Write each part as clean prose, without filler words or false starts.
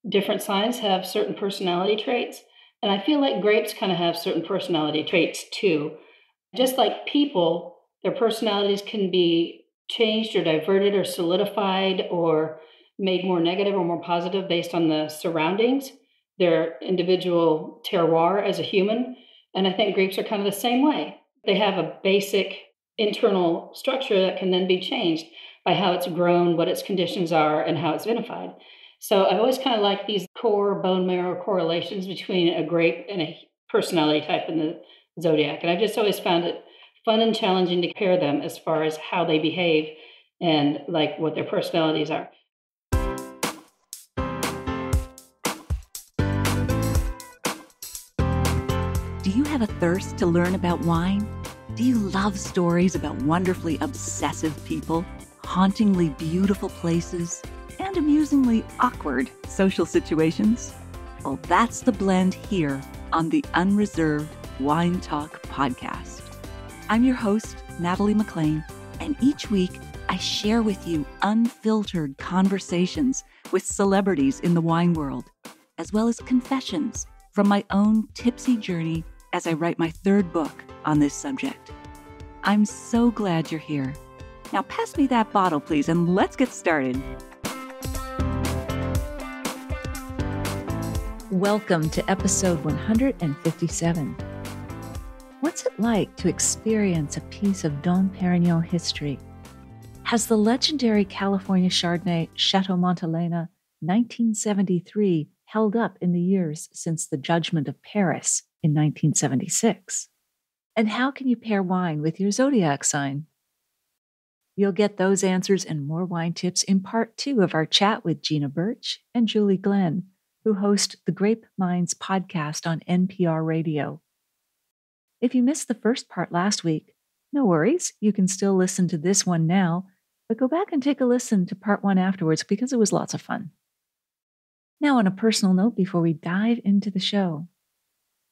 different signs have certain personality traits. And I feel like grapes kind of have certain personality traits too. Just like people, their personalities can be changed or diverted or solidified or made more negative or more positive based on the surroundings, their individual terroir as a human. And I think grapes are kind of the same way. They have a basic internal structure that can then be changed by how it's grown, what its conditions are, and how it's vinified. So I've always kind of liked these core bone marrow correlations between a grape and a personality type in the Zodiac. And I've just always found it fun and challenging to compare them as far as how they behave and like what their personalities are. Do you have a thirst to learn about wine? Do you love stories about wonderfully obsessive people, hauntingly beautiful places, and amusingly awkward social situations? Well, that's the blend here on the Unreserved Wine Talk podcast. I'm your host, Natalie McLean, and each week I share with you unfiltered conversations with celebrities in the wine world, as well as confessions from my own tipsy journey as I write my third book on this subject. I'm so glad you're here. Now pass me that bottle, please, and let's get started. Welcome to episode 157. What's it like to experience a piece of Dom Pérignon history? Has the legendary California Chardonnay Chateau Montelena 1973 held up in the years since the Judgement of Paris in 1976? And how can you pair wine with your Zodiac sign? You'll get those answers and more wine tips in part 2 of our chat with Gina Birch and Julie Glenn, who host the Grape Minds podcast on NPR Radio. If you missed the first part last week, no worries, you can still listen to this one now, but go back and take a listen to part 1 afterwards because it was lots of fun. Now, on a personal note, before we dive into the show,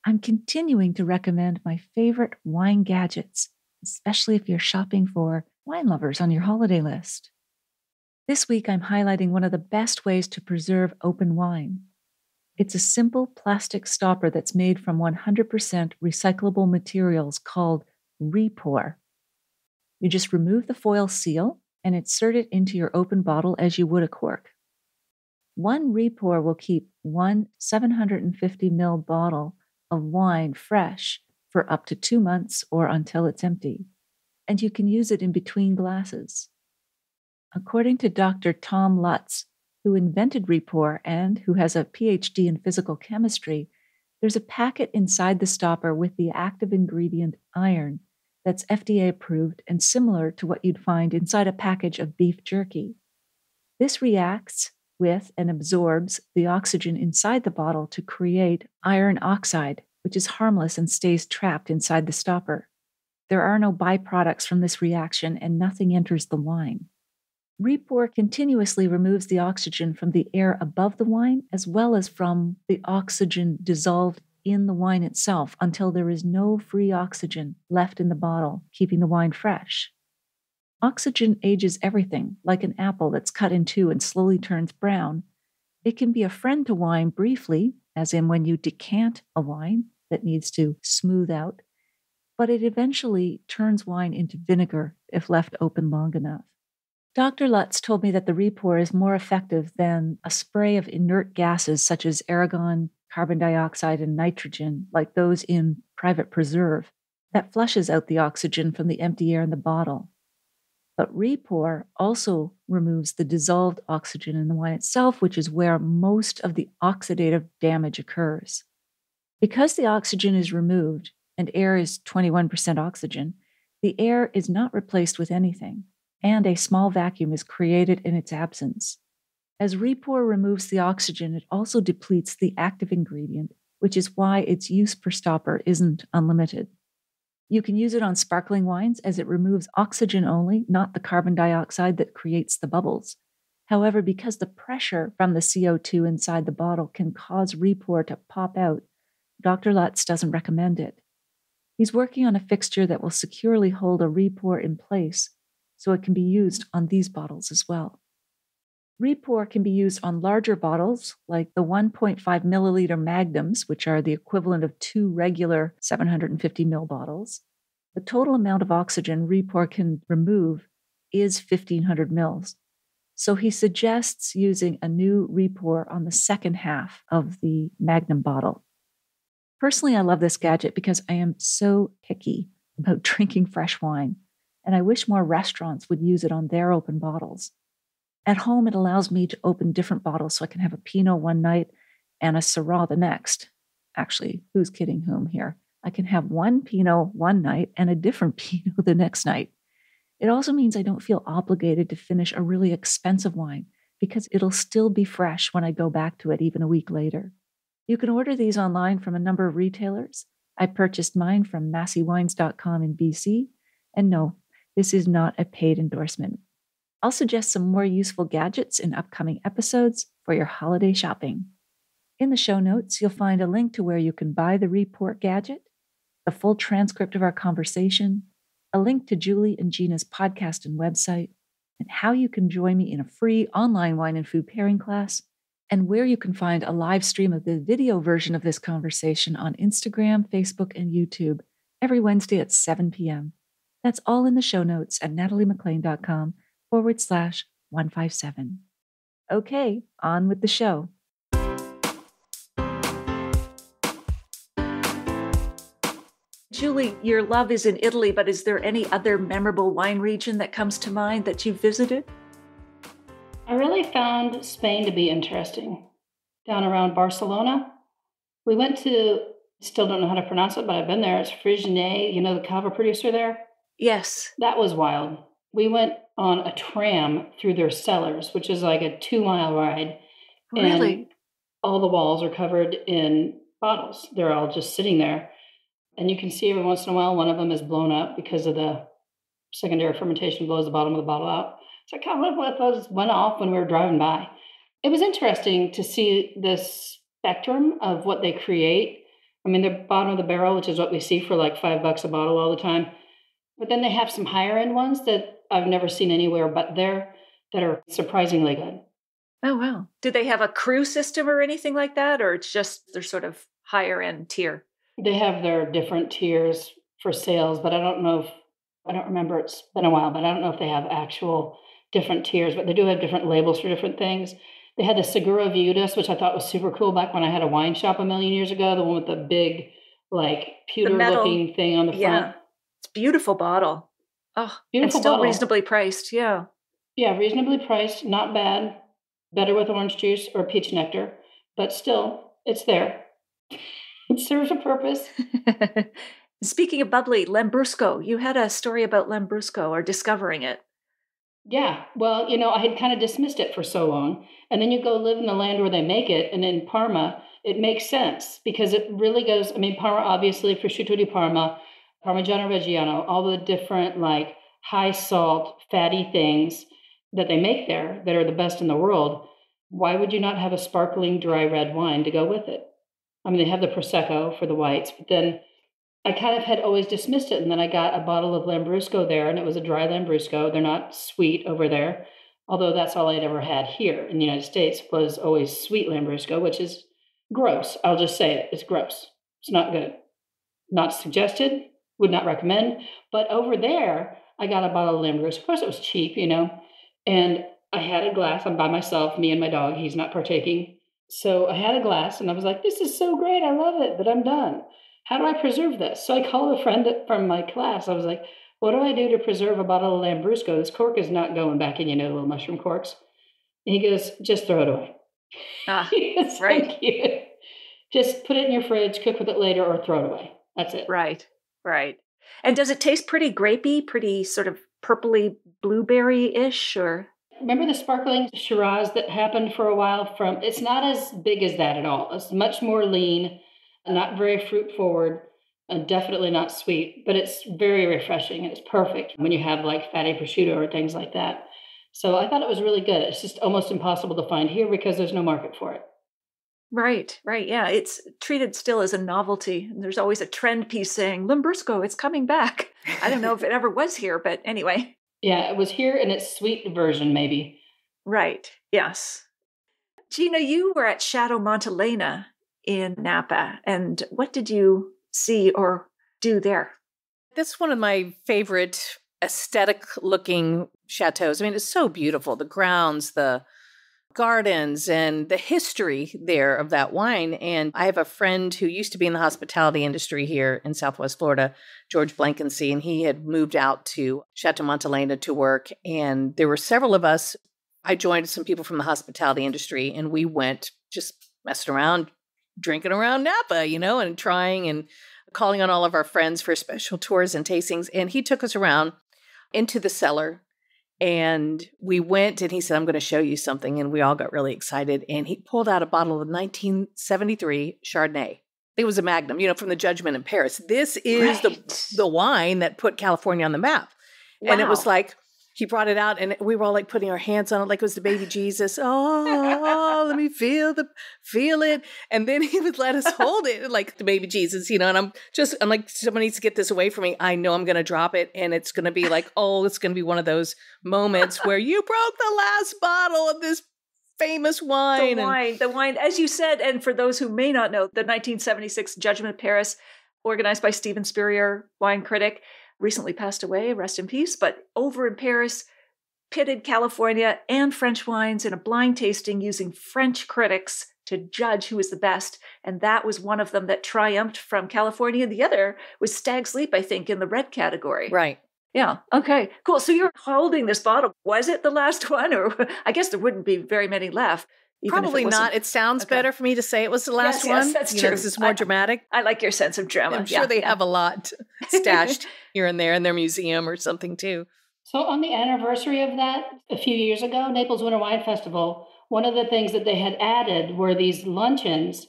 I'm continuing to recommend my favorite wine gadgets, especially if you're shopping for wine lovers on your holiday list. This week, I'm highlighting one of the best ways to preserve open wine. It's a simple plastic stopper that's made from 100% recyclable materials called Repour. You just remove the foil seal and insert it into your open bottle as you would a cork. One Repour will keep one 750 ml bottle of wine fresh for up to 2 months or until it's empty, and you can use it in between glasses. According to Dr. Tom Lutz, who invented Repour and who has a PhD in physical chemistry, there's a packet inside the stopper with the active ingredient iron that's FDA approved and similar to what you'd find inside a package of beef jerky. This reacts with and absorbs the oxygen inside the bottle to create iron oxide, which is harmless and stays trapped inside the stopper. There are no byproducts from this reaction and nothing enters the wine. Repour continuously removes the oxygen from the air above the wine as well as from the oxygen dissolved in the wine itself until there is no free oxygen left in the bottle, keeping the wine fresh. Oxygen ages everything, like an apple that's cut in two and slowly turns brown. It can be a friend to wine briefly, as in when you decant a wine that needs to smooth out, but it eventually turns wine into vinegar if left open long enough. Dr. Lutz told me that the Repour is more effective than a spray of inert gases such as argon, carbon dioxide, and nitrogen, like those in private preserve, that flushes out the oxygen from the empty air in the bottle. But Repour also removes the dissolved oxygen in the wine itself, which is where most of the oxidative damage occurs. Because the oxygen is removed, and air is 21% oxygen, the air is not replaced with anything, and a small vacuum is created in its absence. As Repour removes the oxygen, it also depletes the active ingredient, which is why its use per stopper isn't unlimited. You can use it on sparkling wines as it removes oxygen only, not the carbon dioxide that creates the bubbles. However, because the pressure from the CO2 inside the bottle can cause Repour to pop out, Dr. Lutz doesn't recommend it. He's working on a fixture that will securely hold a Repour in place so it can be used on these bottles as well. Repour can be used on larger bottles, like the 1.5 milliliter magnums, which are the equivalent of 2 regular 750 ml bottles. The total amount of oxygen Repour can remove is 1,500 mils. So he suggests using a new Repour on the second half of the magnum bottle. Personally, I love this gadget because I am so picky about drinking fresh wine, and I wish more restaurants would use it on their open bottles. At home, it allows me to open different bottles so I can have a Pinot one night and a Syrah the next. Actually, who's kidding whom here? I can have one Pinot one night and a different Pinot the next night. It also means I don't feel obligated to finish a really expensive wine because it'll still be fresh when I go back to it even a week later. You can order these online from a number of retailers. I purchased mine from masseywines.com in BC. And no, this is not a paid endorsement. I'll suggest some more useful gadgets in upcoming episodes for your holiday shopping. In the show notes, you'll find a link to where you can buy the Repour gadget, a full transcript of our conversation, a link to Julie and Gina's podcast and website, and how you can join me in a free online wine and food pairing class, and where you can find a live stream of the video version of this conversation on Instagram, Facebook, and YouTube every Wednesday at 7 p.m. That's all in the show notes at nataliemclean.com/157. Okay, on with the show. Julie, your love is in Italy, but is there any other memorable wine region that comes to mind that you've visited? I really found Spain to be interesting. Down around Barcelona, we went to, still don't know how to pronounce it, but I've been there. It's Frignet, you know, the cava producer there? Yes. That was wild. We went on a tram through their cellars, which is like a 2-mile ride. Really? And all the walls are covered in bottles. They're all just sitting there. And you can see every once in a while, one of them is blown up because of the secondary fermentation blows the bottom of the bottle out. So I kind of those went off when we were driving by. It was interesting to see this spectrum of what they create. I mean, the bottom of the barrel, which is what we see for like $5 a bottle all the time. But then they have some higher end ones that I've never seen anywhere but there that are surprisingly good. Oh, wow. Do they have a crew system or anything like that? Or it's just their sort of higher end tier? They have their different tiers for sales, but I don't remember, it's been a while, but I don't know if they have actual different tiers, but they do have different labels for different things. They had the Segura Viudas, which I thought was super cool back when I had a wine shop a million years ago, the one with the big, like, pewter-looking thing on the front. Yeah, it's a beautiful bottle. Oh, beautiful and still bottle. Reasonably priced, yeah. Yeah, reasonably priced, not bad. Better with orange juice or peach nectar, but still, it's there. It serves a purpose. Speaking of bubbly, Lambrusco. You had a story about Lambrusco or discovering it. Yeah. Well, you know, I had kind of dismissed it for so long. And then you go live in the land where they make it. And in Parma, it makes sense because it really goes, I mean, Parma, obviously, prosciutto di Parma, Parmigiano Reggiano, all the different like high salt, fatty things that they make there that are the best in the world. Why would you not have a sparkling dry red wine to go with it? I mean, they have the Prosecco for the whites, but then I kind of had always dismissed it. And then I got a bottle of Lambrusco there, and it was a dry Lambrusco. They're not sweet over there, although that's all I'd ever had here in the United States was always sweet Lambrusco, which is gross. I'll just say it. It's gross. It's not good. Not suggested. Would not recommend. But over there, I got a bottle of Lambrusco. Of course, it was cheap, you know, and I had a glass. I'm by myself, me and my dog. He's not partaking. So I had a glass, and I was like, this is so great. I love it, but I'm done. How do I preserve this? So I called a friend from my class. I was like, what do I do to preserve a bottle of Lambrusco? This cork is not going back in, you know, the little mushroom corks. And he goes, just throw it away. It's right. So cute. Just put it in your fridge, cook with it later, or throw it away. That's it. Right. And does it taste pretty grapey, pretty sort of purpley blueberry-ish, or? Remember the sparkling Shiraz that happened for a while from, it's not as big as that at all. It's much more lean, not very fruit forward, and definitely not sweet, but it's very refreshing and it's perfect when you have like fatty prosciutto or things like that. So I thought it was really good. It's just almost impossible to find here because there's no market for it. Right. Yeah, it's treated still as a novelty. There's always a trend piece saying, Lambrusco, it's coming back. I don't know if it ever was here, but anyway. Yeah, it was here in its sweet version, maybe. Right. Yes. Gina, you were at Chateau Montelena in Napa. And what did you see or do there? This is one of my favorite aesthetic looking chateaus. I mean, it's so beautiful. The grounds, the gardens, and the history there of that wine. And I have a friend who used to be in the hospitality industry here in Southwest Florida, George Blankensee, and he had moved out to Chateau Montelena to work. And there were several of us. I joined some people from the hospitality industry, and we went just messing around, drinking around Napa, and trying and calling on all of our friends for special tours and tastings. And he took us around into the cellar, and we went, and he said, I'm going to show you something. And we all got really excited. And he pulled out a bottle of 1973 Chardonnay. It was a Magnum, from the Judgement of Paris. This is the wine that put California on the map. Wow. And it was like, he brought it out, and we were all like putting our hands on it like it was the baby Jesus. Oh, let me feel it. And then he would let us hold it like the baby Jesus, and I'm like, someone needs to get this away from me. I know I'm going to drop it, and it's going to be like, it's going to be one of those moments where you broke the last bottle of this famous wine. The wine, as you said, and for those who may not know, the 1976 Judgement of Paris, organized by Stephen Spurrier, wine critic, recently passed away, rest in peace, but over in Paris, pitted California and French wines in a blind tasting using French critics to judge who was the best. And that was one of them that triumphed from California. The other was Stag's Leap, I think, in the red category. Right. Yeah. Okay, cool. So you're holding this bottle. Was it the last one? Or I guess there wouldn't be very many left. Probably not. It sounds better for me to say it was the last one. Yes, that's true. This is more dramatic. I like your sense of drama. I'm sure they have a lot stashed here and there in their museum or something too. So on the anniversary of that, a few years ago, Naples Winter Wine Festival, one of the things that they had added were these luncheons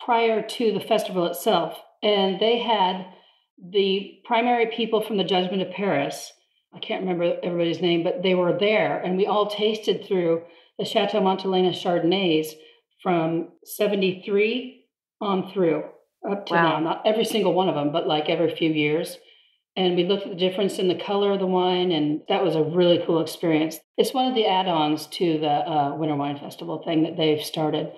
prior to the festival itself. And they had the primary people from the Judgement of Paris. I can't remember everybody's name, but they were there. And we all tasted through the Chateau Montelena Chardonnays from 73 on through up to now. Not every single one of them, but like every few years. And we looked at the difference in the color of the wine, and that was a really cool experience. It's one of the add-ons to the Winter Wine Festival thing that they've started,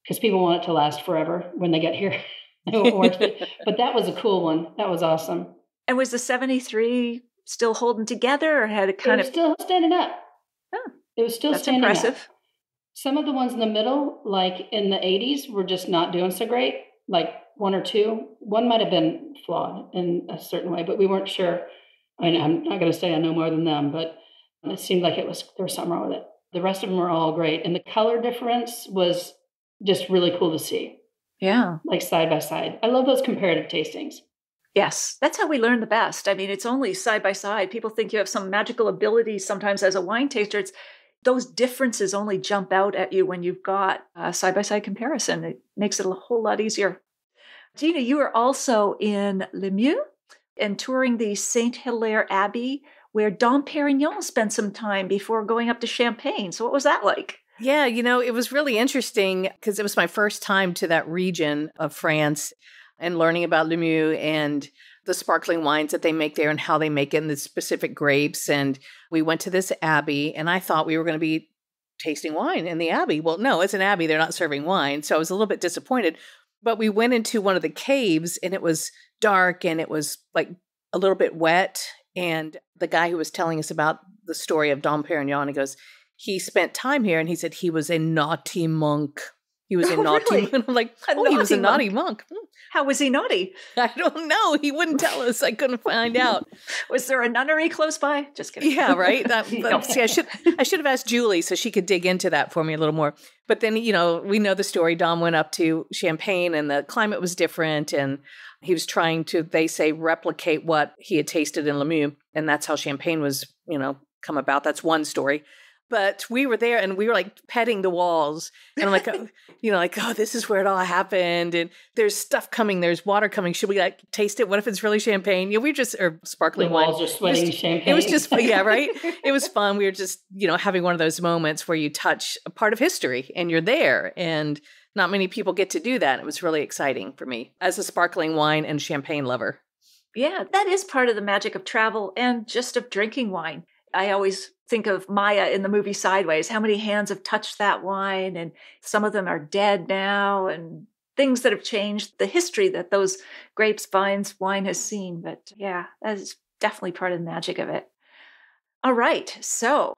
because people want it to last forever when they get here. But that was a cool one. That was awesome. And was the 73 still holding together, or had it kind of... still standing up. Oh. It was still standing impressive. up. Some of the ones in the middle, like in the 80s, were just not doing so great, like one or two. One might have been flawed in a certain way, but we weren't sure. I mean, I'm not going to say I know more than them, but it seemed like there was something wrong with it. The rest of them were all great. And the color difference was just really cool to see. Yeah. Like side by side. I love those comparative tastings. Yes, that's how we learn the best. I mean, it's only side by side. People think you have some magical ability sometimes as a wine taster. Those differences only jump out at you when you've got a side-by-side comparison. It makes it a whole lot easier. Gina, you were also in Limoux and touring the St. Hilaire Abbey, where Dom Pérignon spent some time before going up to Champagne. So what was that like? Yeah, it was really interesting because it was my first time to that region of France and learning about Limoux and the sparkling wines that they make there and how they make it and the specific grapes. And we went to this abbey, and I thought we were going to be tasting wine in the abbey. Well, no, it's an abbey. They're not serving wine. So I was a little bit disappointed. But we went into one of the caves, and it was dark, and it was like a little bit wet. And the guy who was telling us about the story of Dom Pérignon, he goes, he spent time here, and he said he was a naughty monk. He was a naughty monk. I'm like, he was a naughty monk. How was he naughty? I don't know. He wouldn't tell us. I couldn't find out. Was there a nunnery close by? Just kidding. Yeah, right. See, I should have asked Julie so she could dig into that for me a little more. But then, we know the story. Dom went up to Champagne, and the climate was different, and he was trying to, they say, replicate what he had tasted in Limoux, and that's how Champagne was, come about. That's one story. But we were there, and we were like petting the walls, and I'm like, oh, this is where it all happened, and there's stuff coming, there's water coming. Should we like taste it? What if it's really champagne? We just or sparkling wine. The walls are sweating champagne. It was just yeah, right. It was fun. We were just having one of those moments where you touch a part of history, and you're there, and not many people get to do that. It was really exciting for me as a sparkling wine and champagne lover. Yeah, that is part of the magic of travel and just of drinking wine. I always think of Maya in the movie Sideways, how many hands have touched that wine, and some of them are dead now, and things that have changed the history that those grapes, vines, wine has seen. But yeah, that is definitely part of the magic of it. All right, so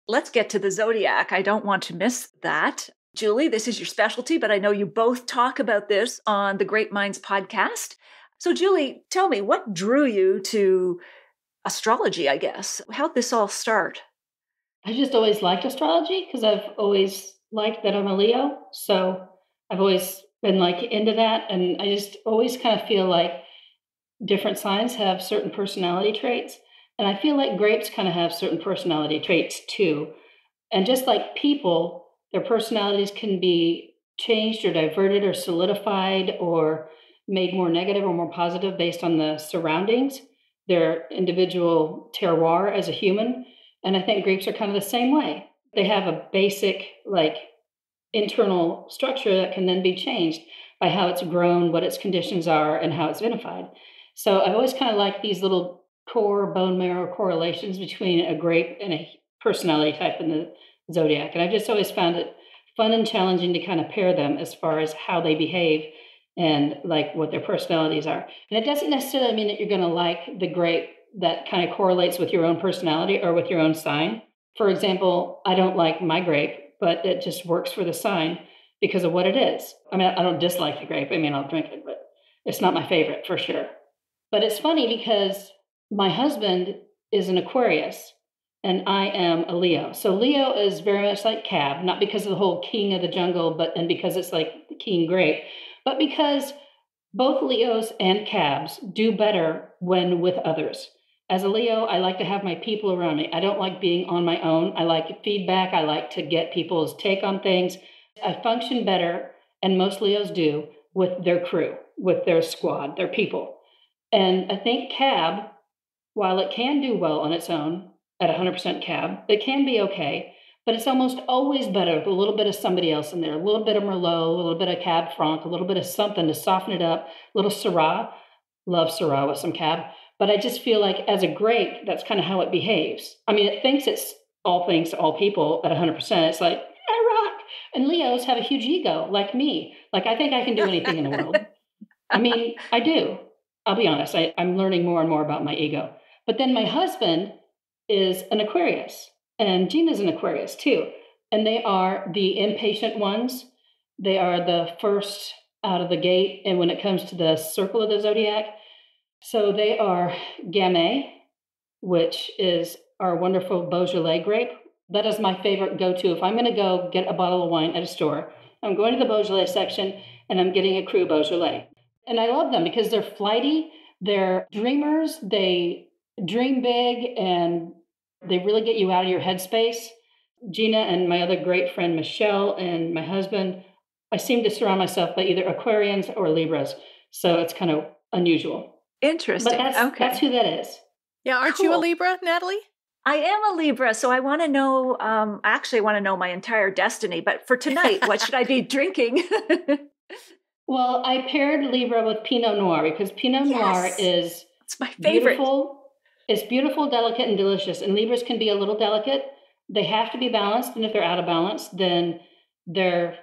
let's get to the Zodiac. I don't want to miss that. Julie, this is your specialty, but I know you both talk about this on the Grape Minds podcast. So Julie, tell me, what drew you to astrology, I guess? How'd this all start? I just always liked astrology because I've always liked that I'm a Leo. So I've always been like into that. And I just always kind of feel like different signs have certain personality traits. And I feel like grapes kind of have certain personality traits too. And just like people, their personalities can be changed or diverted or solidified or made more negative or more positive based on the surroundings, their individual terroir as a human. And I think grapes are kind of the same way. They have a basic, like, internal structure that can then be changed by how it's grown, what its conditions are, and how it's vinified. So I've always kind of liked these little core bone marrow correlations between a grape and a personality type in the Zodiac. And I've just always found it fun and challenging to kind of pair them as far as how they behave and like what their personalities are. And it doesn't necessarily mean that you're going to like the grape that kind of correlates with your own personality or with your own sign. For example, I don't like my grape, but it just works for the sign because of what it is. I mean, I don't dislike the grape. I mean, I'll drink it, but it's not my favorite for sure. But it's funny because my husband is an Aquarius and I am a Leo. So Leo is very much like Cab, not because of the whole king of the jungle, and because it's like the king grape, but because both Leos and Cabs do better when with others. As a Leo, I like to have my people around me. I don't like being on my own. I like feedback. I like to get people's take on things. I function better, and most Leos do, with their crew, with their squad, their people. And I think Cab, while it can do well on its own at 100% Cab, it can be okay, but it's almost always better with a little bit of somebody else in there, a little bit of Merlot, a little bit of Cab Franc, a little bit of something to soften it up, a little Syrah. Love Syrah with some Cab. But I just feel like as a grape, that's kind of how it behaves. I mean, it thinks it's all things to all people at 100%. It's like, I rock. And Leos have a huge ego, like me. Like, I think I can do anything in the world. I mean, I do. I'll be honest. I'm learning more and more about my ego. But then my husband is an Aquarius, and Gina's an Aquarius too. And they are the impatient ones. They are the first out of the gate. And when it comes to the circle of the Zodiac, so they are Gamay, which is our wonderful Beaujolais grape. That is my favorite go-to. If I'm going to go get a bottle of wine at a store, I'm going to the Beaujolais section and I'm getting a Cru Beaujolais. And I love them because they're flighty, they're dreamers, they dream big, and they really get you out of your headspace. Gina and my other great friend Michelle and my husband, I seem to surround myself by either Aquarians or Libras. So it's kind of unusual. Interesting. But that's who that is. Yeah, aren't Cool. you a Libra, Natalie? I am a Libra, so I want to know, actually I want to know my entire destiny, but for tonight, what should I be drinking? Well, I paired Libra with Pinot Noir because Pinot Noir is it's my favorite. beautiful. It's beautiful, delicate, and delicious. And Libras can be a little delicate. They have to be balanced. And if they're out of balance, then they're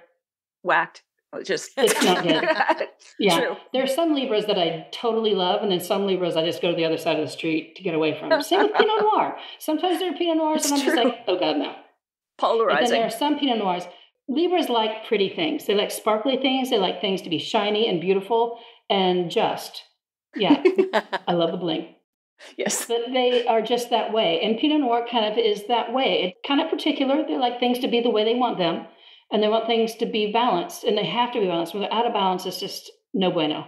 Whacked. It's not good. Yeah. True. There are some Libras that I totally love, and then some Libras I just go to the other side of the street to get away from. Same with Pinot Noir. Sometimes there are Pinot Noirs, and I'm just like, oh God, no. Polarizing. And then there are some Pinot Noirs. Libras like pretty things. They like sparkly things. They like things to be shiny and beautiful and just. Yeah. I love the bling. Yes. But they are just that way. And Pinot Noir kind of is that way. It's kind of particular. They like things to be the way they want them. And they want things to be balanced. And they have to be balanced. When they're out of balance, it's just no bueno.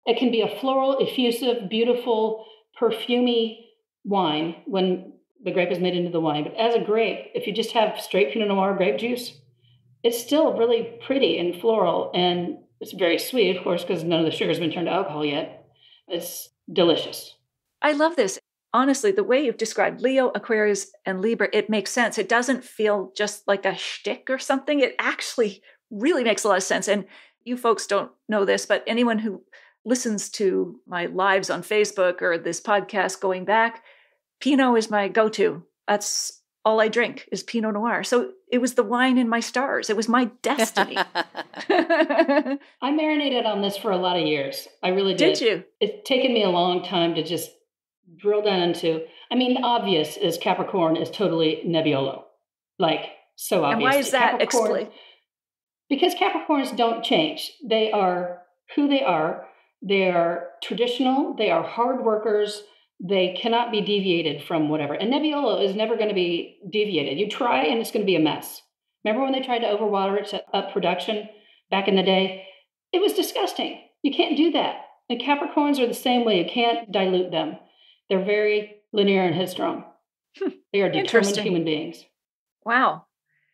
It can be a floral, effusive, beautiful, perfumey wine when the grape is made into the wine. But as a grape, if you just have straight Pinot Noir grape juice, it's still really pretty and floral. And it's very sweet, of course, because none of the sugar has been turned to alcohol yet. It's delicious. I love this. Honestly, the way you've described Leo, Aquarius, and Libra, it makes sense. It doesn't feel just like a shtick or something. It actually really makes a lot of sense. And you folks don't know this, but anyone who listens to my lives on Facebook or this podcast going back, Pinot is my go-to. that's all I drink is Pinot Noir. So it was the wine in my stars. It was my destiny. I marinated on this for a lot of years. I really did. Did you? It's taken me a long time to just drill down into. I mean, the obvious is Capricorn is totally Nebbiolo. Like, so obvious. And why is that? Explain. Because Capricorns don't change. They are who they are. They are traditional. They are hard workers. They cannot be deviated from whatever. And Nebbiolo is never going to be deviated. You try and it's going to be a mess. Remember when they tried to overwater it to up production back in the day? It was disgusting. You can't do that. And Capricorns are the same way. You can't dilute them. They're very linear and headstrong. They are determined human beings. Wow.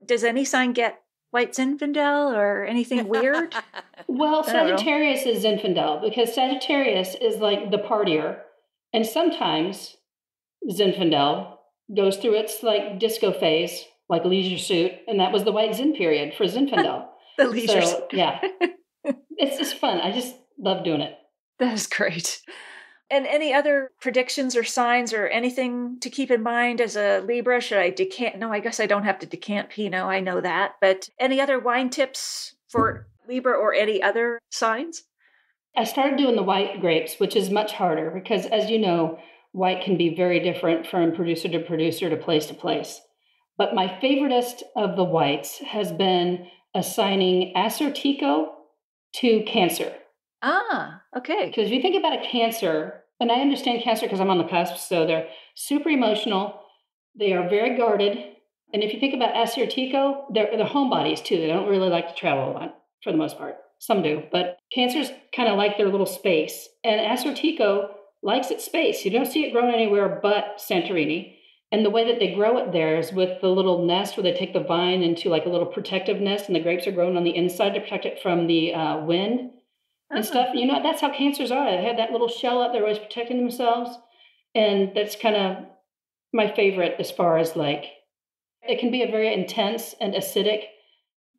Does any sign get White Zinfandel or anything weird? Well, Sagittarius is Zinfandel because Sagittarius is like the partier. And sometimes Zinfandel goes through its like disco phase, like Leisure Suit. And that was the White Zin period for Zinfandel. The Leisure Suit. Yeah. It's just fun. I just love doing it. That is great. And any other predictions or signs or anything to keep in mind as a Libra? Should I decant? No, I guess I don't have to decant Pinot. I know that. But any other wine tips for Libra or any other signs? I started doing the white grapes, which is much harder because, as you know, white can be very different from producer to place to place. But my favoriteest of the whites has been assigning Assortico to Cancer. Ah, okay. Because if you think about a Cancer, and I understand Cancer because I'm on the cusp, so they're super emotional. They are very guarded. And if you think about Assortico, they're homebodies too. They don't really like to travel a lot for the most part. Some do, but Cancers kind of like their little space. And Assortico likes its space. You don't see it growing anywhere but Santorini. And the way that they grow it there is with the little nest where they take the vine into like a little protective nest and the grapes are grown on the inside to protect it from the wind and stuff. You know, that's how Cancers are. They have that little shell up. They're always protecting themselves. And that's kind of my favorite as far as like, it can be a very intense and acidic,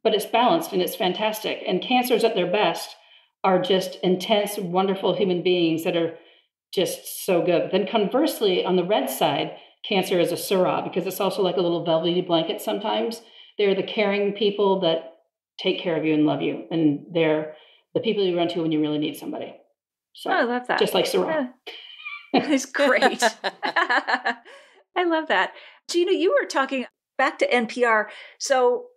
but it's balanced and it's fantastic. And Cancers at their best are just intense, wonderful human beings that are just so good. Then conversely, on the red side, Cancer is a Syrah because it's also like a little velvety blanket sometimes. They're the caring people that take care of you and love you. And they're the people you run to when you really need somebody. So I love that. Just like Syrah. That is great. I love that. Gina, you were talking back to NPR. So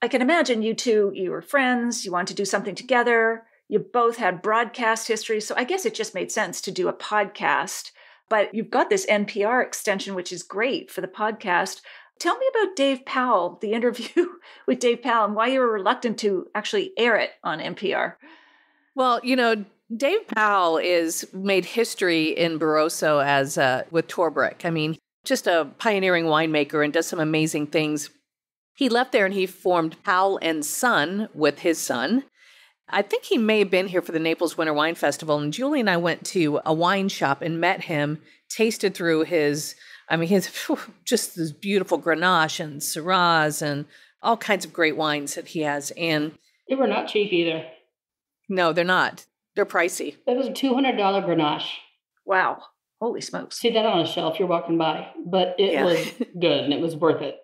I can imagine you two, you were friends, you wanted to do something together. You both had broadcast history. So I guess it just made sense to do a podcast. But you've got this NPR extension, which is great for the podcast. Tell me about Dave Powell, the interview with Dave Powell, and why you were reluctant to actually air it on NPR. Well, you know, Dave Powell is made history in Barroso as with Torbrick. I mean, just a pioneering winemaker and does some amazing things. He left there and he formed Powell and Son with his son. I think he may have been here for the Naples Winter Wine Festival. And Julie and I went to a wine shop and met him, tasted through his just this beautiful Grenache and Syrahs and all kinds of great wines that he has. And they were not cheap either. No, they're not. They're pricey. It was a $200 Grenache. Wow. Holy smokes. See that on a shelf you're walking by. But it was good and it was worth it.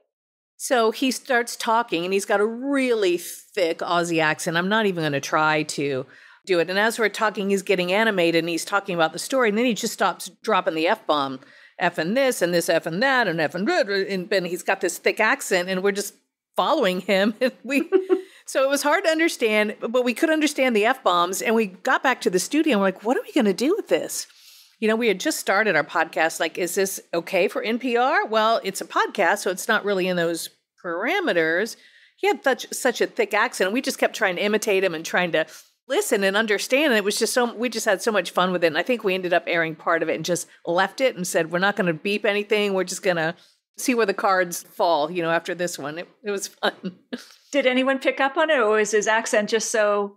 So he starts talking and he's got a really thick Aussie accent. I'm not even going to try to do it. And as we're talking, he's getting animated and he's talking about the story. And then he just stops dropping the F-bomb. F and this and this, F and that, and F and he's got this thick accent and we're just following him. And so it was hard to understand, but we could understand the F-bombs. And we got back to the studio and we're like, what are we going to do with this? You know, we had just started our podcast. Like, is this okay for NPR? Well, it's a podcast, so it's not really in those parameters. He had such a thick accent. We just kept trying to imitate him and trying to listen and understand. And it was just we just had so much fun with it. And I think we ended up airing part of it and just left it and said, we're not going to beep anything. We're just going to see where the cards fall, you know, after this one. It was fun. Did anyone pick up on it, or was his accent just so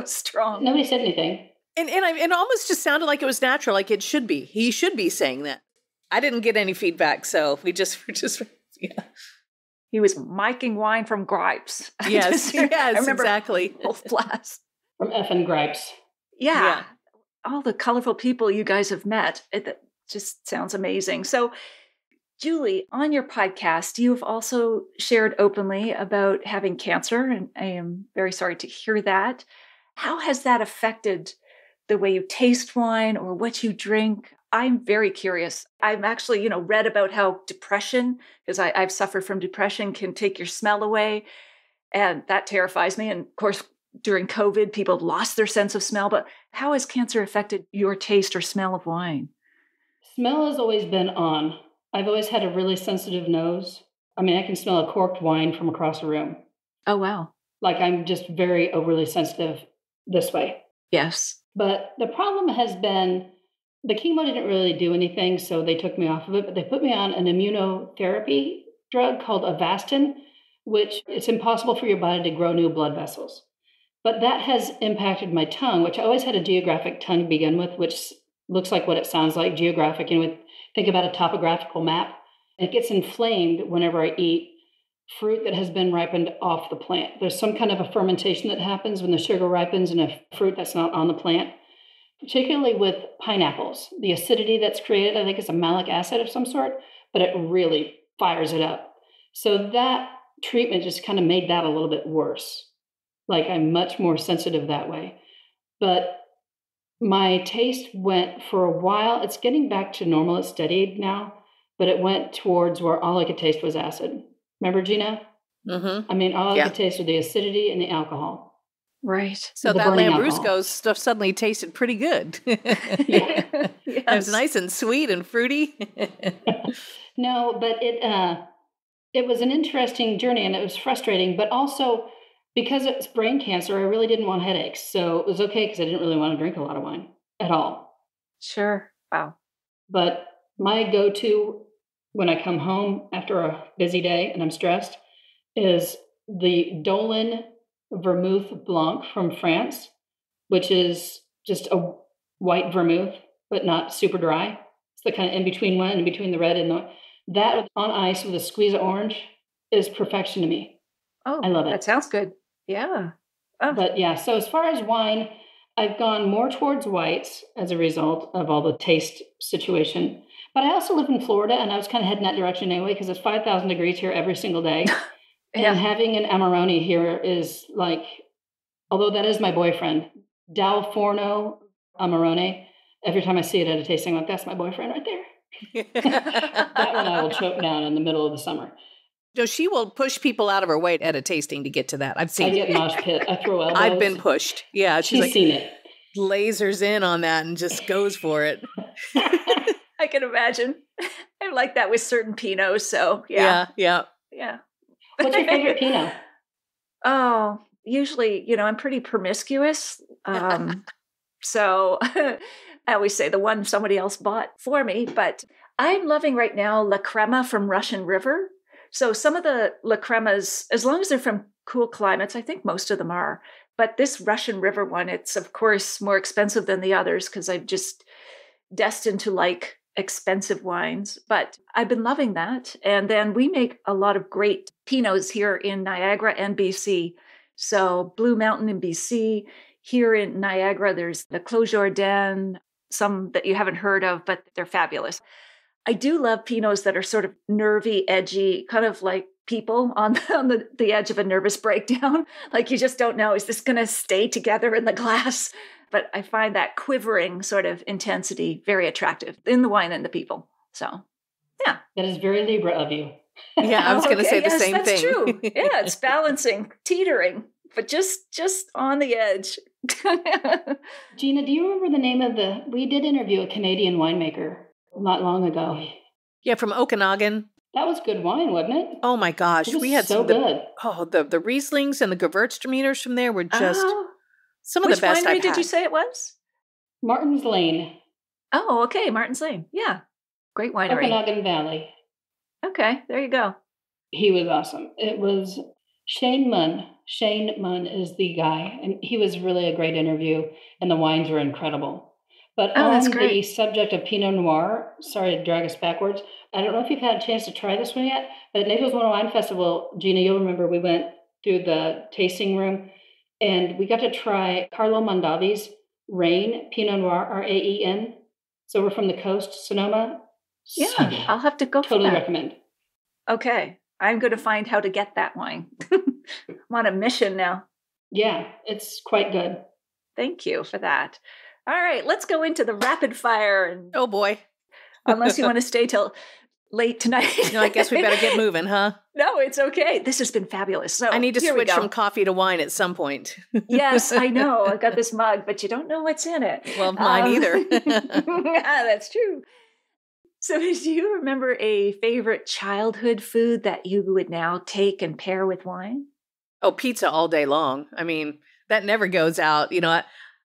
strong? Nobody said anything. And it almost just sounded like it was natural, like it should be. He should be saying that. I didn't get any feedback, so we're just yeah. He was miking wine from gripes. Yes, I remember exactly. Both blasts. From effing gripes. Yeah. All the colorful people you guys have met. It just sounds amazing. So, Julie, on your podcast, you've also shared openly about having cancer, and I am very sorry to hear that. How has that affected the way you taste wine or what you drink? I'm very curious. I've actually, read about how depression, because I've suffered from depression, can take your smell away. And that terrifies me. And of course, during COVID, people lost their sense of smell. But how has cancer affected your taste or smell of wine? Smell has always been on. I've always had a really sensitive nose. I mean, I can smell a corked wine from across a room. Oh, wow. Like I'm just very overly sensitive this way. Yes. But the problem has been the chemo didn't really do anything, so they took me off of it. But they put me on an immunotherapy drug called Avastin, which it's impossible for your body to grow new blood vessels. But that has impacted my tongue, which I always had a geographic tongue to begin with, which looks like what it sounds like, geographic. Think about a topographical map. It gets inflamed whenever I eat fruit that has been ripened off the plant. There's some kind of a fermentation that happens when the sugar ripens in a fruit that's not on the plant, particularly with pineapples. The acidity that's created, I think it's a malic acid of some sort, but it really fires it up. So that treatment just kind of made that a little bit worse. Like I'm much more sensitive that way. But my taste went for a while. It's getting back to normal. It's steadied now, but it went towards where all I could taste was acid. Remember, Gina? Mm-hmm. I mean, all I could taste was the acidity and the alcohol. Right. So that Lambrusco stuff suddenly tasted pretty good. Yeah. Yes. It was nice and sweet and fruity. No, but it was an interesting journey and it was frustrating, but also because it's brain cancer, I really didn't want headaches. So it was okay because I didn't really want to drink a lot of wine at all. Sure. Wow. But my go-to when I come home after a busy day and I'm stressed is the Dolin Vermouth Blanc from France, which is just a white vermouth, but not super dry. It's the kind of in-between one, in between the red and that on ice with a squeeze of orange is perfection to me. Oh, I love it. That sounds good. Yeah. Oh. But yeah, so as far as wine, I've gone more towards whites as a result of all the taste situation. But I also live in Florida, and I was kind of heading that direction anyway because it's 5,000 degrees here every single day. And having an Amarone here is like, although that is my boyfriend, Dal Forno Amarone. Every time I see it at a tasting, I'm like, that's my boyfriend right there. That one I will choke down in the middle of the summer. So she will push people out of her way at a tasting to get to that. I've seen I get mosh pit. I throw elbows. I've been pushed. Yeah. She's seen it. Lasers in on that and just goes for it. I can imagine. I like that with certain Pinots. So yeah. What's your favorite Pinot? Oh, usually, I'm pretty promiscuous. So I always say the one somebody else bought for me, but I'm loving right now La Crema from Russian River. So some of the La Cremas, as long as they're from cool climates, I think most of them are. But this Russian River one, it's of course more expensive than the others because I'm just destined to like expensive wines. But I've been loving that. And then we make a lot of great Pinots here in Niagara and BC. So Blue Mountain in BC. Here in Niagara, there's the Clos Jourdain, some that you haven't heard of, but they're fabulous. I do love Pinots that are sort of nervy, edgy, kind of like people on the edge of a nervous breakdown. Like you just don't know, is this going to stay together in the glass? But I find that quivering sort of intensity very attractive in the wine and the people. So, yeah. That is very Libra of you. Yeah, I was going to say the same that's thing. True. Yeah, it's balancing, teetering, but just on the edge. Gina, do you remember the name of we did interview a Canadian winemaker not long ago. Yeah, from Okanagan. That was good wine, wasn't it? Oh my gosh. It was We had so good. The Rieslings and the Gewürztraminers from there were just some of Which the best I've winery did had. you say it was? Martin's Lane. Oh, okay. Martin's Lane. Yeah. Great winery. Okanagan Valley. Okay. There you go. He was awesome. It was Shane Munn. Shane Munn is the guy, and he was really a great interview, and the wines were incredible. But on the subject of Pinot Noir, sorry to drag us backwards, I don't know if you've had a chance to try this one yet, but at Naples Wine Festival, Gina, you'll remember we went through the tasting room, and we got to try Carlo Mondavi's Rain Pinot Noir, Raen. So we're from the coast, Sonoma. Yeah, So good. I'll have to go Totally for that. recommend. Okay, I'm going to find how to get that wine. I'm on a mission now. Yeah, it's quite good. Thank you for that. All right, let's go into the rapid fire. And Oh, boy. unless you want to stay till late tonight. No, I guess we better get moving, huh? No, it's okay. This has been fabulous. So I need to here we switch go. from coffee to wine at some point. Yes, I know. I got this mug, but you don't know what's in it. Well, mine either. Yeah, that's true. So do you remember a favorite childhood food that you would now take and pair with wine? Oh, pizza all day long. I mean, that never goes out. You know,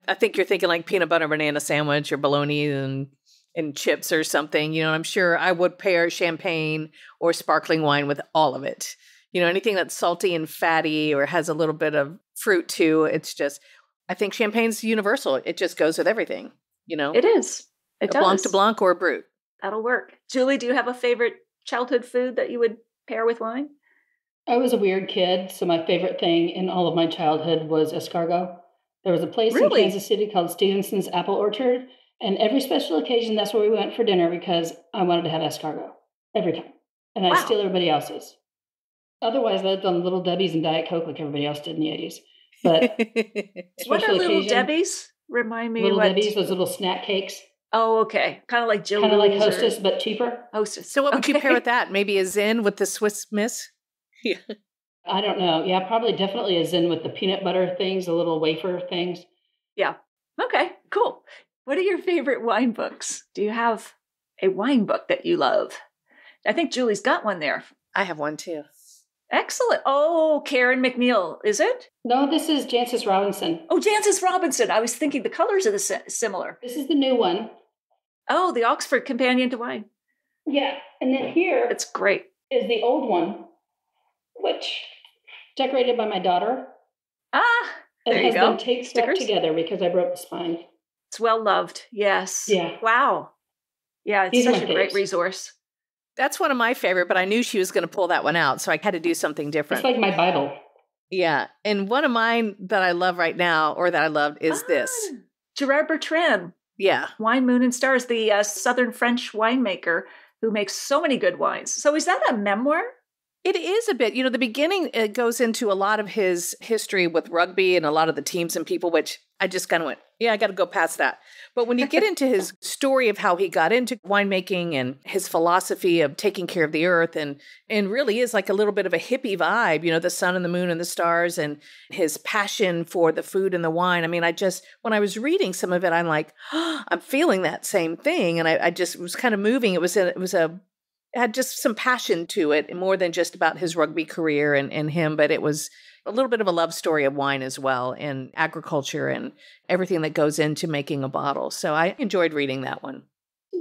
I think you're thinking like peanut butter banana sandwich or bologna and chips or something. You know, I'm sure I would pair champagne or sparkling wine with all of it. You know, anything that's salty and fatty or has a little bit of fruit too. It's just, I think champagne's universal. It just goes with everything, you know. It is. It does. Blanc de Blanc or Brut. That'll work. Julie, do you have a favorite childhood food that you would pair with wine? I was a weird kid, so my favorite thing in all of my childhood was escargot. There was a place Really? in Kansas City called Stevenson's Apple Orchard, and every special occasion, that's where we went for dinner because I wanted to have escargot every time. And I'd Wow. steal everybody else's. Otherwise, I lived on Little Debbie's and Diet Coke like everybody else did in the 80s. But What are special Little occasion, Debbie's? Remind me Little what. Debbie's, those little snack cakes, Oh, okay. Kind of like Jill kind of like Lou's or Hostess, but cheaper. Hostess. So what would you Okay. pair with that? Maybe a Zin with the Swiss Miss? Yeah. I don't know. Yeah, probably definitely is in with the peanut butter things, the little wafer things. Yeah. Okay, cool. What are your favorite wine books? Do you have a wine book that you love? I think Julie's got one there. I have one too. Excellent. Oh, Karen McNeil, is it? No, this is Jancis Robinson. Oh, Jancis Robinson. I was thinking the colors are similar. This is the new one. Oh, the Oxford Companion to Wine. Yeah, and then here It's great. is the old one, which decorated by my daughter. Ah, It there you has go. been taped back Stickers? together because I broke the spine. It's well loved. Yes. Yeah. Wow. Yeah, it's These are such a my great faves. resource. That's one of my favorite, but I knew she was going to pull that one out, so I had to do something different. It's like my Bible. Yeah. And one of mine that I love right now, or that I loved, is this. Gerard Bertrand, Yeah. Wine, Moon, and Stars, the Southern French winemaker who makes so many good wines. So is that a memoir? It is a bit. You know, the beginning, it goes into a lot of his history with rugby and a lot of the teams and people, which I just kind of went, yeah, I got to go past that. But when you get into his story of how he got into winemaking and his philosophy of taking care of the earth and really is like a little bit of a hippie vibe, you know, the sun and the moon and the stars and his passion for the food and the wine. I mean, when I was reading some of it, I'm like, oh, I'm feeling that same thing. And I just was kind of moving. It had just some passion to it, more than just about his rugby career and him, but it was a little bit of a love story of wine as well, and agriculture and everything that goes into making a bottle. So I enjoyed reading that one.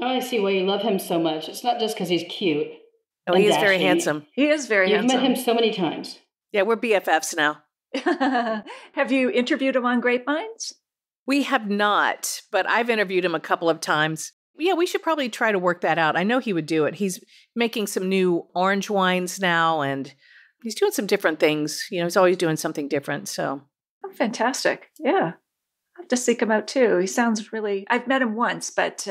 Oh, I see why you love him so much. It's not just because he's cute. Oh, and he is very dashing. handsome. He is very You've handsome. met him so many times. Yeah, we're BFFs now. Have you interviewed him on Grape Minds? We have not, but I've interviewed him a couple of times. Yeah, we should probably try to work that out. I know he would do it. He's making some new orange wines now, and he's doing some different things. You know, he's always doing something different. So, Oh, fantastic. Yeah. I have to seek him out too. He sounds really, I've met him once, but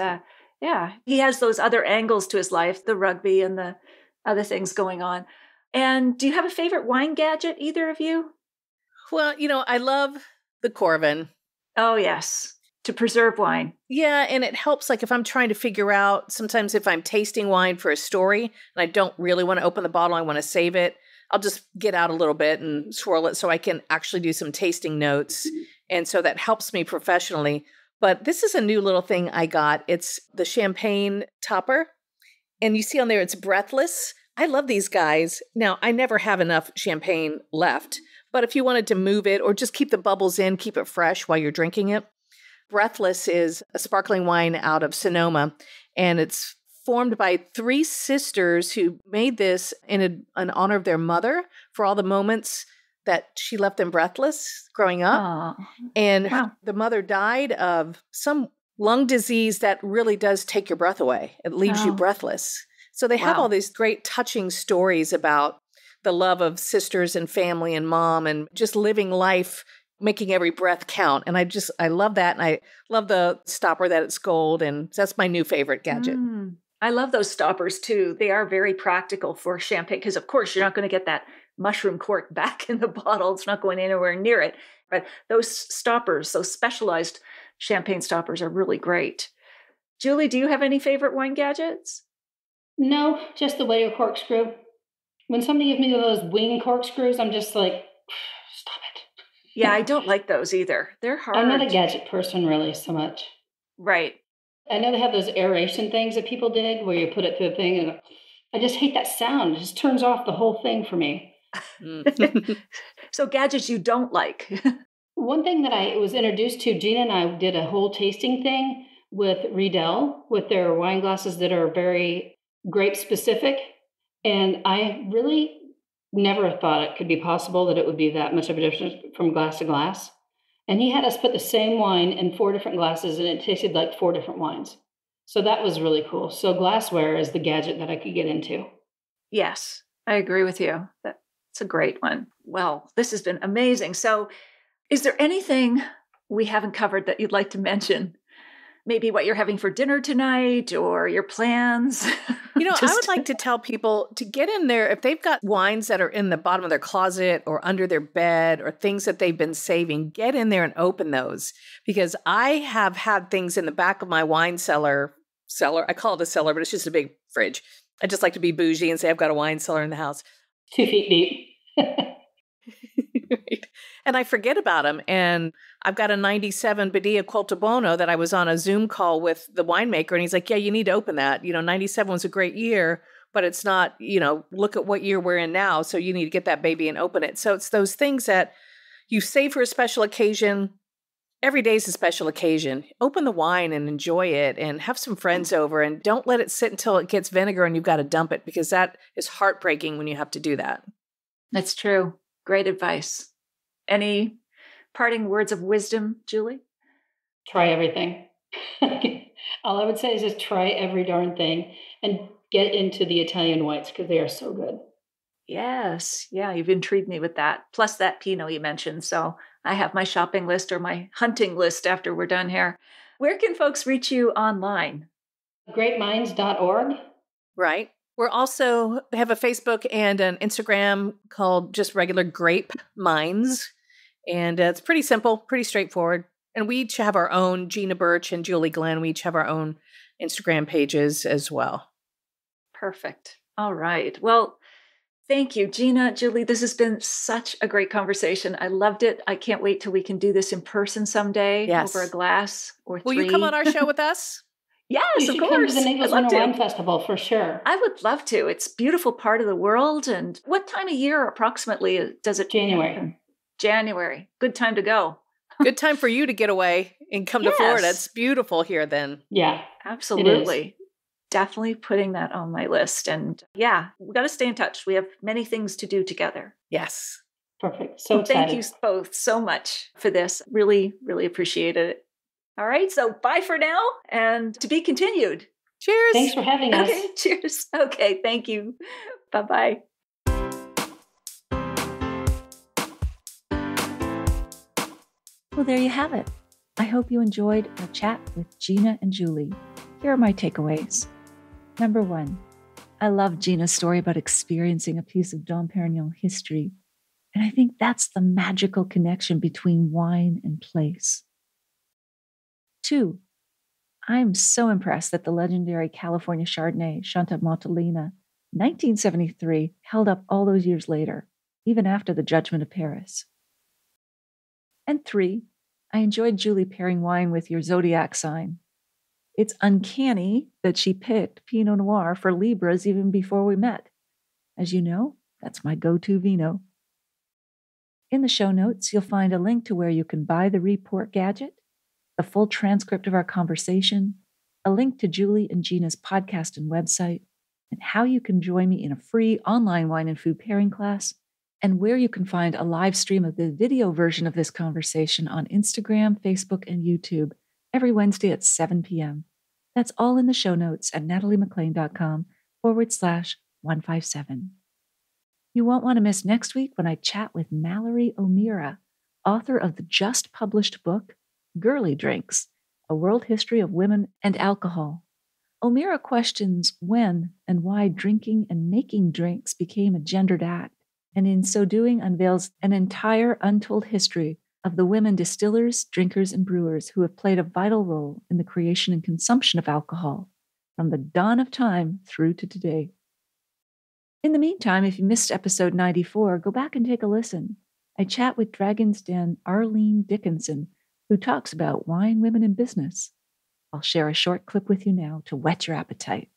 yeah, he has those other angles to his life, the rugby and the other things going on. And do you have a favorite wine gadget, either of you? well, you know, I love the Corvin. Oh, yes. To preserve wine. Yeah, and it helps, like, if I'm trying to figure out, sometimes if I'm tasting wine for a story and I don't really want to open the bottle, I want to save it, I'll just get out a little bit and swirl it so I can actually do some tasting notes. And so that helps me professionally. But this is a new little thing I got. It's the champagne topper. And you see on there, it's Breathless. I love these guys. Now, I never have enough champagne left. But if you wanted to move it or just keep the bubbles in, keep it fresh while you're drinking it, Breathless is a sparkling wine out of Sonoma, and it's formed by three sisters who made this in honor of their mother for all the moments that she left them breathless growing up. Oh, And wow. the mother died of some lung disease that really does take your breath away. It leaves you Oh. breathless. So they have Wow. all these great touching stories about the love of sisters and family and mom and just living life, making every breath count. And I love that. And I love the stopper that it's gold. And that's my new favorite gadget. I love those stoppers too. They are very practical for champagne because, of course, you're not going to get that mushroom cork back in the bottle. It's not going anywhere near it. But those stoppers, those specialized champagne stoppers are really great. Julie, do you have any favorite wine gadgets? No, just the way corkscrew. When somebody gives me those wing corkscrews, I'm just like, stop it. Yeah, I don't like those either. They're hard. I'm not a gadget person really so much. Right. I know they have those aeration things that people dig where you put it through the thing, and I just hate that sound. It just turns off the whole thing for me. So gadgets you don't like. One thing that I was introduced to, Gina and I did a whole tasting thing with Riedel with their wine glasses that are very grape specific. And I really never thought it could be possible that it would be that much of a difference from glass to glass. And he had us put the same wine in 4 different glasses, and it tasted like 4 different wines. So that was really cool. So glassware is the gadget that I could get into. Yes, I agree with you. That's a great one. Well, this has been amazing. So is there anything we haven't covered that you'd like to mention? Maybe what you're having for dinner tonight or your plans? I would like to tell people to get in there if they've got wines that are in the bottom of their closet or under their bed or things that they've been saving, get in there and open those. Because I have had things in the back of my wine cellar. I call it a cellar, but it's just a big fridge. I just like to be bougie and say I've got a wine cellar in the house. 2 feet deep. Right. And I forget about them. And I've got a 97 Badia Coltabono that I was on a Zoom call with the winemaker. And he's like, yeah, you need to open that. 97 was a great year, but it's not, look at what year we're in now. So you need to get that baby and open it. So it's those things that you save for a special occasion. Every day is a special occasion. Open the wine and enjoy it and have some friends over, and don't let it sit until it gets vinegar and you've got to dump it, because that is heartbreaking when you have to do that. That's true. Great advice. Any parting words of wisdom, Julie? Try everything. All I would say is just try every darn thing and get into the Italian whites because they are so good. Yes. Yeah, you've intrigued me with that. Plus that Pinot you mentioned. So I have my shopping list or my hunting list after we're done here. Where can folks reach you online? Grapeminds.org. Right. We're also have a Facebook and an Instagram called just regular Grape Minds. And it's pretty simple, pretty straightforward. And we each have our own, Gina Birch and Julie Glenn, we each have our own Instagram pages as well. Perfect. All right. Well, thank you, Gina, Julie. This has been such a great conversation. I loved it. I can't wait till we can do this in person someday. Yes. Over a glass or 3. Will you come on our show with us? Yes, of course. Come to the Naples Winter Wine Festival for sure. I would love to. It's a beautiful part of the world. And what time of year approximately does it January happen? January. Good time to go. Good time for you to get away and come to Florida. It's beautiful here then. Yeah. Absolutely. Definitely putting that on my list. And yeah, we got to stay in touch. We have many things to do together. Yes. Perfect. So excited. Thank you both so much for this. Really, really appreciated it. All right. So bye for now and to be continued. Cheers. Thanks for having us. Okay. Cheers. Okay. Thank you. Bye-bye. Well, there you have it. I hope you enjoyed our chat with Gina and Julie. Here are my takeaways. Number 1, I love Gina's story about experiencing a piece of Dom Pérignon history. And I think that's the magical connection between wine and place. 2, I'm so impressed that the legendary California Chardonnay Chateau Montelena, 1973, held up all those years later, even after the Judgement of Paris. And 3, I enjoyed Julie pairing wine with your Zodiac sign. It's uncanny that she picked Pinot Noir for Libras even before we met. As you know, that's my go-to vino. In the show notes, you'll find a link to where you can buy the report gadget, the full transcript of our conversation, a link to Julie and Gina's podcast and website, and how you can join me in a free online wine and food pairing class, and where you can find a live stream of the video version of this conversation on Instagram, Facebook, and YouTube every Wednesday at 7 p.m. That's all in the show notes at nataliemclean.com/157. You won't want to miss next week when I chat with Mallory O'Meara, author of the just published book, Girly Drinks, A World History of Women and Alcohol. O'Meara questions when and why drinking and making drinks became a gendered act, and in so doing unveils an entire untold history of the women distillers, drinkers, and brewers who have played a vital role in the creation and consumption of alcohol from the dawn of time through to today. In the meantime, if you missed episode 94, go back and take a listen. I chat with Dragon's Den Arlene Dickinson, who talks about wine, women, and business. I'll share a short clip with you now to whet your appetite.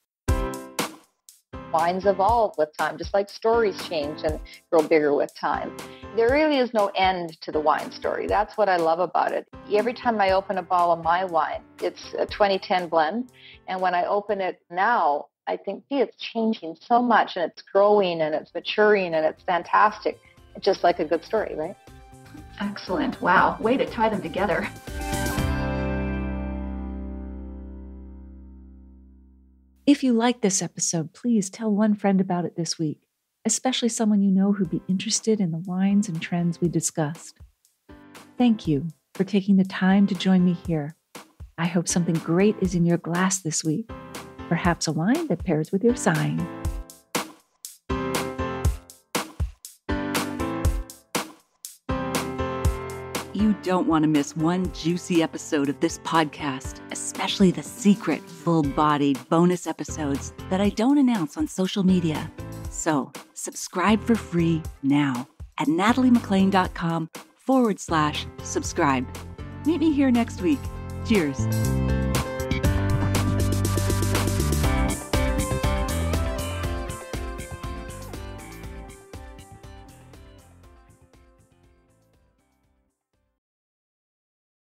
Wines evolve with time, just like stories change and grow bigger with time. There really is no end to the wine story. That's what I love about it. Every time I open a bottle of my wine, it's a 2010 blend. And when I open it now, I think, gee, it's changing so much, and it's growing and it's maturing and it's fantastic. It's just like a good story, right? Excellent. Wow. Way to tie them together. If you like this episode, please tell one friend about it this week, especially someone you know who'd be interested in the wines and trends we discussed. Thank you for taking the time to join me here. I hope something great is in your glass this week, perhaps a wine that pairs with your sign. You don't want to miss one juicy episode of this podcast, especially the secret, full-bodied bonus episodes that I don't announce on social media. So, subscribe for free now at nataliemclean.com/subscribe. Meet me here next week. Cheers.